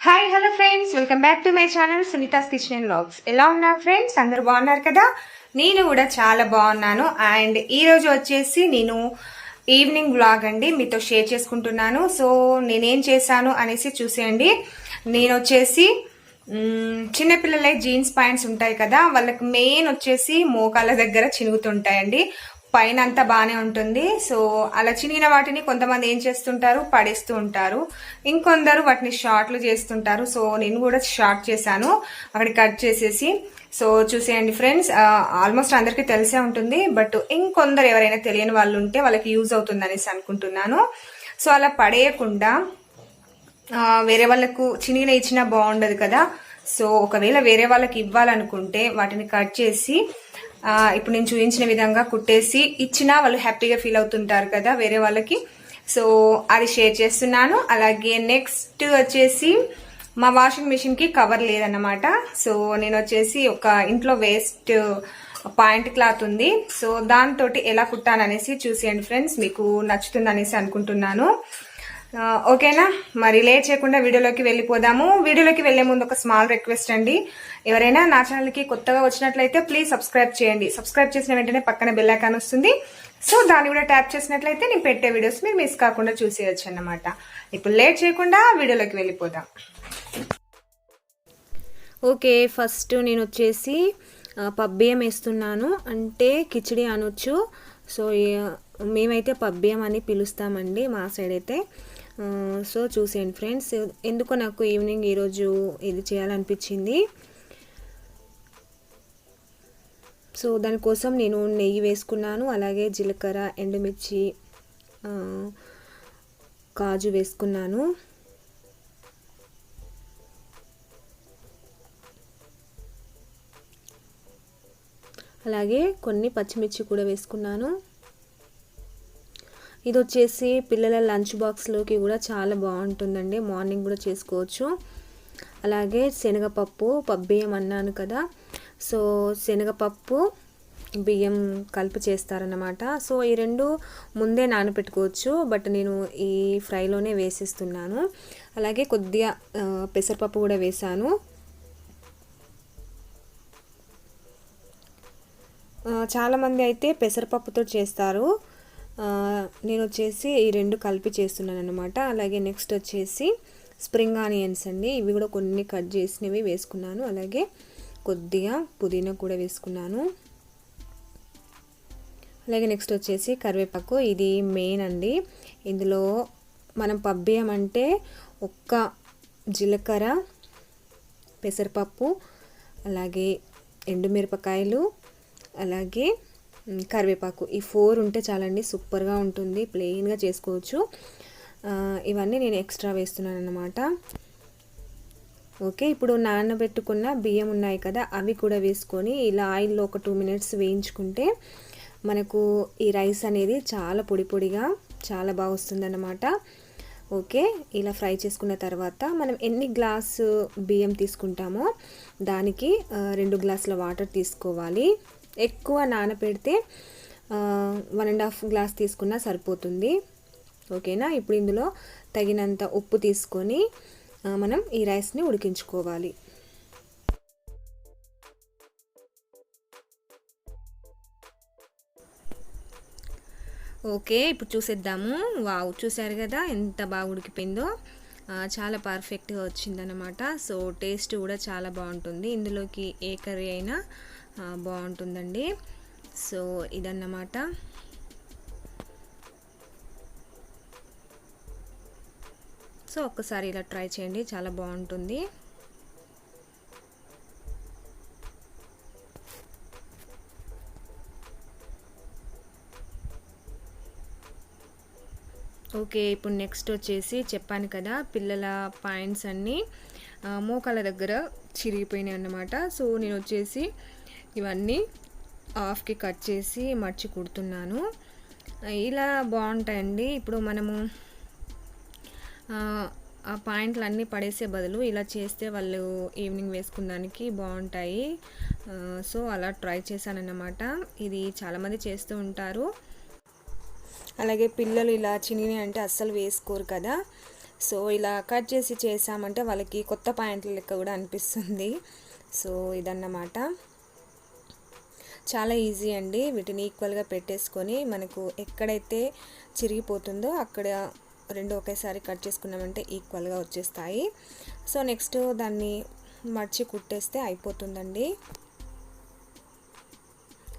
Hi hello friends, welcome back to my channel Sunita's kitchen and vlogs. ఎలా ఉన్నారు friends? అందరూ బాగున్నారు కదా? నేను కూడా చాలా బాగున్నాను. అండ్ ఈరోజు వచ్చేసి నేను ఈవినింగ్ వ్లాగ్ అండి మీతో షేర్ చేసుకుంటున్నాను. సో నేనేం చేశాను అనేసి చూసేయండి. నేను వచ్చేసి చిన్నపిల్లలై జీన్స్ ప్యాంట్స్ ఉంటాయి కదా, వాళ్ళకి మెయిన్ వచ్చేసి మోకాళ్ళ దగ్గర చినుగుతుంటాయండి. పైన అంతా బాగానే ఉంటుంది. సో అలా చినిగిన వాటిని కొంతమంది ఏం చేస్తుంటారు, పడేస్తూ ఉంటారు. ఇంకొందరు వాటిని షార్ట్లు చేస్తుంటారు. సో నేను కూడా షార్ట్ చేశాను, అక్కడ కట్ చేసేసి. సో చూసేయండి ఫ్రెండ్స్, ఆల్మోస్ట్ అందరికీ తెలిసే ఉంటుంది. బట్ ఇంకొందరు ఎవరైనా తెలియని వాళ్ళు ఉంటే వాళ్ళకి యూజ్ అవుతుంది అనేసి అనుకుంటున్నాను. సో అలా పడేయకుండా వేరే వాళ్ళకు చినిగిన ఇచ్చినా బాగుండదు కదా. సో ఒకవేళ వేరే వాళ్ళకి ఇవ్వాలనుకుంటే వాటిని కట్ చేసి ఇప్పుడు నేను చూపించిన విధంగా కుట్టేసి ఇచ్చినా వాళ్ళు హ్యాపీగా ఫీల్ అవుతుంటారు కదా వేరే వాళ్ళకి. సో అది షేర్ చేస్తున్నాను. అలాగే నెక్స్ట్ వచ్చేసి మా వాషింగ్ మిషన్ కి కవర్ లేదన్నమాట. సో నేను వచ్చేసి ఒక ఇంట్లో వేస్ట్ పాయింట్ క్లాత్ ఉంది. సో దాంతో ఎలా కుట్టాననేసి చూసేయండి ఫ్రెండ్స్, మీకు నచ్చుతుంది అనేసి అనుకుంటున్నాను. ఓకేనా, మరి లేట్ చేయకుండా వీడియోలోకి వెళ్ళిపోదాము. వీడియోలోకి వెళ్లే ముందు ఒక స్మాల్ రిక్వెస్ట్ అండి, ఎవరైనా నా ఛానల్కి కొత్తగా వచ్చినట్లయితే ప్లీజ్ సబ్స్క్రైబ్ చేయండి. సబ్స్క్రైబ్ చేసిన వెంటనే పక్కన బెల్ ఐకాన్ వస్తుంది. సో దాన్ని కూడా ట్యాప్ చేసినట్లయితే నేను పెట్టే వీడియోస్ మీరు మిస్ కాకుండా చూసేయచ్చు అన్నమాట. ఇప్పుడు లేట్ చేయకుండా వీడియోలోకి వెళ్ళిపోదాం. ఓకే, ఫస్ట్ నేను వచ్చేసి పబ్బియ్యం వేస్తున్నాను, అంటే కిచిడి అనొచ్చు. సో మేమైతే పబ్బియ్యం అని పిలుస్తామండి మా సైడ్ అయితే. సో చూసేయండి ఫ్రెండ్స్, ఎందుకో నాకు ఈవినింగ్ ఈరోజు ఇది చేయాలనిపించింది. సో దానికోసం నేను నెయ్యి వేసుకున్నాను, అలాగే జీలకర్ర, ఎండుమిర్చి, కాజు వేసుకున్నాను. అలాగే కొన్ని పచ్చిమిర్చి కూడా వేసుకున్నాను. ఇది వచ్చేసి పిల్లల లంచ్ బాక్స్లోకి కూడా చాలా బాగుంటుందండి, మార్నింగ్ కూడా చేసుకోవచ్చు. అలాగే శనగపప్పు, పబ్బియ్యం అన్నాను కదా. సో శనగపప్పు, బియ్యం కలిపి చేస్తారన్నమాట. సో ఈ రెండు ముందే నానబెట్టుకోవచ్చు, బట్ నేను ఈ ఫ్రైలోనే వేసిస్తున్నాను. అలాగే కొద్దిగా పెసరపప్పు కూడా వేసాను. చాలామంది అయితే పెసరపప్పుతో చేస్తారు, నేను వచ్చేసి ఈ రెండు కలిపి చేస్తున్నాను అనమాట. అలాగే నెక్స్ట్ వచ్చేసి స్ప్రింగ్ ఆనియన్స్ అండి, ఇవి కూడా కొన్ని కట్ చేసినవి వేసుకున్నాను. అలాగే కొద్దిగా పుదీనా కూడా వేసుకున్నాను. అలాగే నెక్స్ట్ వచ్చేసి కరివేపాకు, ఇది మెయిన్ అండి. ఇందులో మనం పబ్బియ్యం అంటే ఒక్క జీలకర్ర, పెసరపప్పు, అలాగే ఎండుమిరపకాయలు, అలాగే కరివేపాకు, ఈ 4 ఉంటే చాలండి, సూపర్గా ఉంటుంది. ప్లెయిన్గా చేసుకోవచ్చు. ఇవన్నీ నేను ఎక్స్ట్రా వేస్తున్నాను అన్నమాట. ఓకే, ఇప్పుడు నానబెట్టుకున్న బియ్యం ఉన్నాయి కదా, అవి కూడా వేసుకొని ఇలా ఆయిల్లో ఒక 2 మినిట్స్ వేయించుకుంటే మనకు ఈ రైస్ అనేది చాలా పొడి పొడిగా చాలా బాగా వస్తుందన్నమాట. ఓకే, ఇలా ఫ్రై చేసుకున్న తర్వాత మనం ఎన్ని గ్లాసు బియ్యం తీసుకుంటామో దానికి 2 గ్లాసుల వాటర్ తీసుకోవాలి. ఎక్కువ నానపెడితే 1.5 గ్లాస్ తీసుకున్నా సరిపోతుంది. ఓకేనా, ఇప్పుడు ఇందులో తగినంత ఉప్పు తీసుకొని మనం ఈ రైస్ని ఉడికించుకోవాలి. ఓకే, ఇప్పుడు చూసేద్దాము. వావ్, చూసారు కదా ఎంత బాగా ఉడికిపోయిందో, చాలా పర్ఫెక్ట్గా వచ్చిందనమాట. సో టేస్ట్ కూడా చాలా బాగుంటుంది, ఇందులోకి ఏ కర్రీ అయినా బాగుంటుందండి. సో ఇదన్నమాట. సో ఒక్కసారి ఇలా ట్రై చేయండి, చాలా బాగుంటుంది. ఓకే, ఇప్పుడు నెక్స్ట్ వచ్చేసి చెప్పాను కదా పిల్లల పాయింట్స్ అన్నీ మోకాళ్ళ దగ్గర చిరిగిపోయినాయి అన్నమాట. సో నేను వచ్చేసి ఇవన్నీ హాఫ్కి కట్ చేసి మర్చి కుడుతున్నాను. ఇలా బాగుంటాయండి. ఇప్పుడు మనము ఆ పాయింట్లు అన్నీ పడేసే బదులు ఇలా చేస్తే వాళ్ళు ఈవినింగ్ వేసుకున్నానికి బాగుంటాయి. సో అలా ట్రై చేశానన్నమాట. ఇది చాలామంది చేస్తూ ఉంటారు. అలాగే పిల్లలు ఇలా చినిగినాయి అంటే అస్సలు వేసుకోరు కదా. సో ఇలా కట్ చేసి చేసామంటే వాళ్ళకి కొత్త ప్యాంట్ల లెక్క కూడా అనిపిస్తుంది. సో ఇదన్నమాట, చాలా ఈజీ అండి. వీటిని ఈక్వల్గా పెట్టేసుకొని మనకు ఎక్కడైతే చిరిగిపోతుందో అక్కడ రెండు ఒకేసారి కట్ చేసుకున్నామంటే ఈక్వల్గా వచ్చేస్తాయి. సో నెక్స్ట్ దాన్ని మర్చి కుట్టేస్తే అయిపోతుందండి.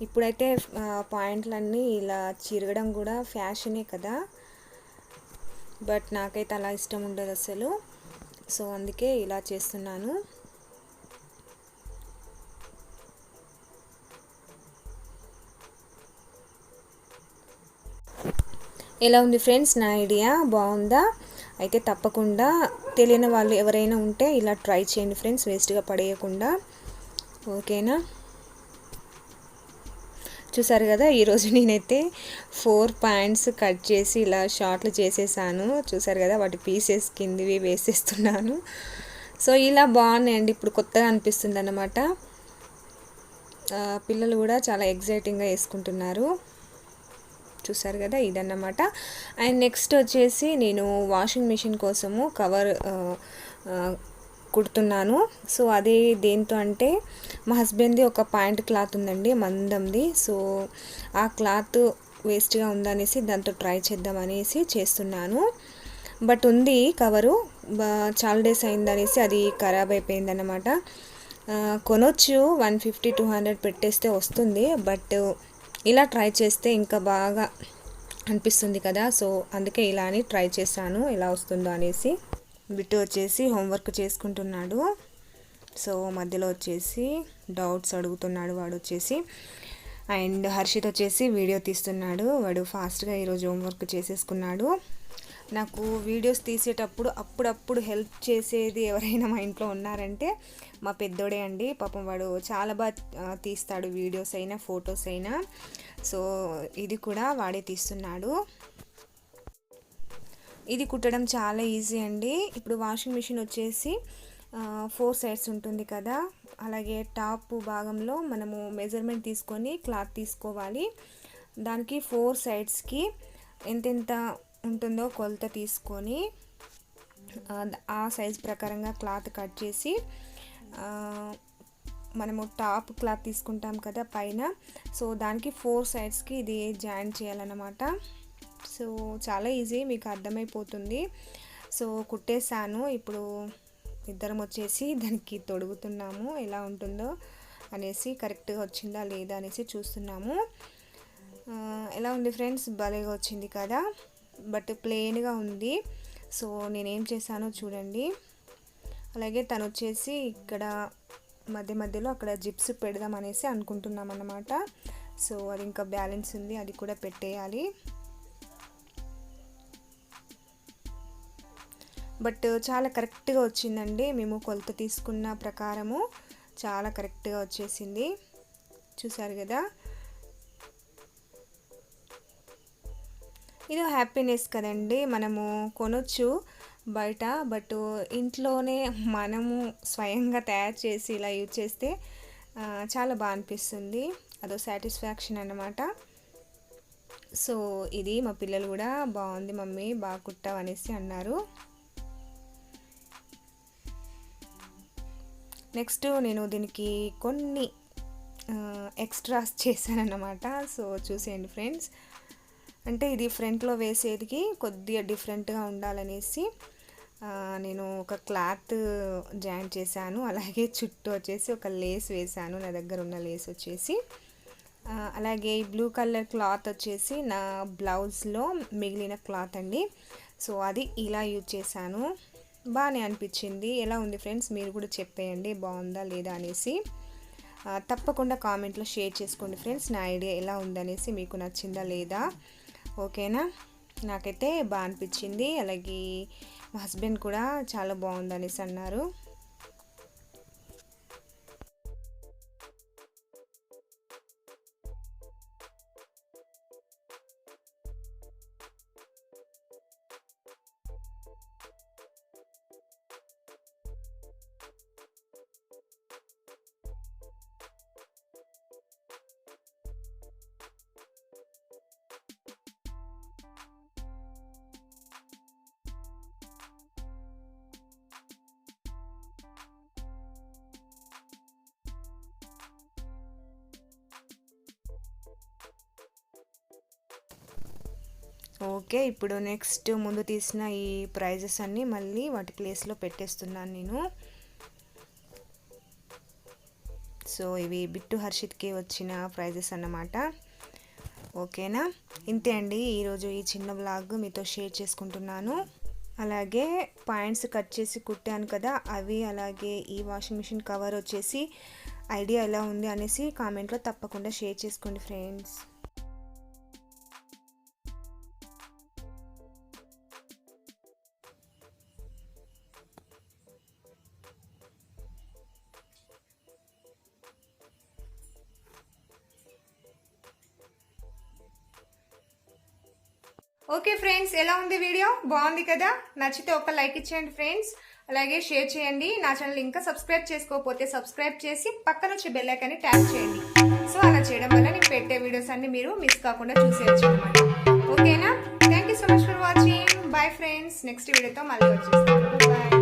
ఇప్పుడైతే పాయింట్లన్నీ ఇలా చిరగడం కూడా ఫ్యాషనే కదా, బట్ నాకైతే అలా ఇష్టం ఉండదు అసలు. సో అందుకే ఇలా చేస్తున్నాను. ఎలా ఉంది ఫ్రెండ్స్ నా ఐడియా, బాగుందా? అయితే తప్పకుండా తెలియని వాళ్ళు ఎవరైనా ఉంటే ఇలా ట్రై చేయండి ఫ్రెండ్స్, వేస్ట్గా పడేయకుండా. ఓకేనా, చూసారు కదా ఈరోజు నేనైతే 4 ప్యాంట్స్ కట్ చేసి ఇలా షార్ట్లు చేసేసాను. చూసారు కదా, వాటి పీసెస్ కిందివి వేసేస్తున్నాను. సో ఇలా బాగున్నాయండి, ఇప్పుడు కొత్తగా అనిపిస్తుంది అన్నమాట. పిల్లలు కూడా చాలా ఎగ్జైటింగ్గా వేసుకుంటున్నారు. చూసారు కదా, ఇదన్నమాట. అండ్ నెక్స్ట్ వచ్చేసి నేను వాషింగ్ మిషన్ కోసము కవర్ కుడుతున్నాను. సో అది దేంతో అంటే మా హస్బెండ్ది ఒక ప్యాంట్ క్లాత్ ఉందండి మందంది. సో ఆ క్లాత్ వేస్ట్గా ఉందనేసి దాంతో ట్రై చేద్దామనేసి చేస్తున్నాను. బట్ ఉంది కవరు, చాలా డేస్ అయిందనేసి అది ఖరాబ్ అయిపోయిందన్నమాట. కొనొచ్చు 150-200 పెట్టేస్తే వస్తుంది, బట్ ఇలా ట్రై చేస్తే ఇంకా బాగా అనిపిస్తుంది కదా. సో అందుకే ఇలా అని ట్రై చేశాను, ఎలా వస్తుందో అనేసి. బిట్టు వచ్చేసి హోంవర్క్ చేసుకుంటున్నాడు. సో మధ్యలో వచ్చేసి డౌట్స్ అడుగుతున్నాడు వాడు వచ్చేసి. అండ్ హర్షిత్ వచ్చేసి వీడియో తీస్తున్నాడు. వాడు ఫాస్ట్గా ఈరోజు హోంవర్క్ చేసేసుకున్నాడు. నాకు వీడియోస్ తీసేటప్పుడు అప్పుడప్పుడు హెల్ప్ చేసేది ఎవరైనా మా ఇంట్లో ఉన్నారంటే మా పెద్దోడే అండి. పాపం వాడు చాలా బాగా తీస్తాడు, వీడియోస్ అయినా ఫొటోస్ అయినా. సో ఇది కూడా వాడే తీస్తున్నాడు. ఇది కుట్టడం చాలా ఈజీ అండి. ఇప్పుడు వాషింగ్ మిషన్ వచ్చేసి 4 సైడ్స్ ఉంటుంది కదా, అలాగే టాప్ భాగంలో మనము మెజర్మెంట్ తీసుకొని క్లాత్ తీసుకోవాలి. దానికి 4 సైడ్స్కి ఎంతెంత ఉంటుందో కొలత తీసుకొని ఆ సైజ్ ప్రకారంగా క్లాత్ కట్ చేసి మనము టాప్ క్లాత్ తీసుకుంటాం కదా పైన, సో దానికి 4 సైడ్స్కి ఇది జాయిన్ చేయాలన్నమాట. సో చాలా ఈజీ, మీకు అర్థమైపోతుంది. సో కుట్టేసాను. ఇప్పుడు ఇద్దరం వచ్చేసి దానికి తొడుగుతున్నాము, ఎలా ఉంటుందో అనేసి, కరెక్ట్గా వచ్చిందా లేదా అనేసి చూస్తున్నాము. ఎలా ఉంది ఫ్రెండ్స్, భలేగా వచ్చింది కదా, బట్ ప్లెయిన్గా ఉంది. సో నేనేం చేశానో చూడండి. అలాగే తను వచ్చేసి ఇక్కడ మధ్యలో అక్కడ జిప్స్ పెడదాం అనేసి అనుకుంటున్నాం అన్నమాట. సో అది ఇంకా బ్యాలెన్స్ ఉంది, అది కూడా పెట్టేయాలి. బట్ చాలా కరెక్ట్గా వచ్చిందండి. మేము కొలత తీసుకున్న ప్రకారము చాలా కరెక్ట్గా వచ్చేసింది. చూసారు కదా, ఇది హ్యాపీనెస్ కదండి. మనము కొనొచ్చు బయట, బట్ ఇంట్లోనే మనము స్వయంగా తయారు చేసి ఇలా యూజ్ చేస్తే చాలా బాగా అనిపిస్తుంది. అదో సాటిస్ఫాక్షన్ అన్నమాట. సో ఇది మా పిల్లలు కూడా బాగుంది మమ్మీ, బాగా కుట్టావు అనేసి అన్నారు. నెక్స్ట్ నేను దీనికి కొన్ని ఎక్స్ట్రాస్ చేశానన్నమాట. సో చూసేయండి ఫ్రెండ్స్. అంటే ఇది ఫ్రంట్లో వేసేదికి కొద్దిగా డిఫరెంట్గా ఉండాలనేసి నేను ఒక క్లాత్ జాయిన్ చేశాను. అలాగే చుట్టూ వచ్చేసి ఒక లేస్ వేశాను, నా దగ్గర ఉన్న లేస్ వచ్చేసి. అలాగే ఈ బ్లూ కలర్ క్లాత్ వచ్చేసి నా బ్లౌజ్లో మిగిలిన క్లాత్ అండి. సో అది ఇలా యూజ్ చేశాను, బాగానే అనిపించింది. ఎలా ఉంది ఫ్రెండ్స్, మీరు కూడా చెప్పేయండి బాగుందా లేదా అనేసి. తప్పకుండా కామెంట్లో షేర్ చేసుకోండి ఫ్రెండ్స్, నా ఐడియా ఎలా ఉందనేసి, మీకు నచ్చిందా లేదా. ఓకేనా, నాకైతే బాగా అనిపించింది. అలాగే మా హస్బెండ్ కూడా చాలా బాగుందనేసి అన్నారు. ఓకే, ఇప్పుడు నెక్స్ట్ ముందు తీసిన ఈ ప్రైజెస్ అన్నీ మళ్ళీ వాటి ప్లేస్లో పెట్టేస్తున్నాను నేను. సో ఇవి బిట్టు హర్షిత్కి వచ్చిన ప్రైజెస్ అన్నమాట. ఓకేనా, ఇంతే అండి ఈరోజు ఈ చిన్న వ్లాగ్ మీతో షేర్ చేసుకుంటున్నాను. అలాగే పాయింట్స్ కట్ చేసి కుట్టాను కదా అవి, అలాగే ఈ వాషింగ్ మిషన్ కవర్ వచ్చేసి ఐడియా ఎలా ఉంది అనేసి కామెంట్లో తప్పకుండా షేర్ చేసుకోండి ఫ్రెండ్స్. ఓకే ఫ్రెండ్స్, ఎలా ఉంది వీడియో? బాగుంది కదా? నచ్చితే ఒక లైక్ ఇచ్చేయండి ఫ్రెండ్స్, అలాగే షేర్ చేయండి. నా ఛానల్ ఇంకా సబ్స్క్రైబ్ చేసుకోకపోతే సబ్స్క్రైబ్ చేసి పక్కన వచ్చే బెల్ ఐకాన్ని ట్యాప్ చేయండి. సో అలా చేయడం వల్ల నేను పెట్టే వీడియోస్ అన్ని మీరు మిస్ కాకుండా చూసేయచ్చు అనమాట. ఓకేనా? Thank you so much for watching. Bye friends, next వీడియోతో మళ్ళీ వచ్చేస్తాను. బాయ్.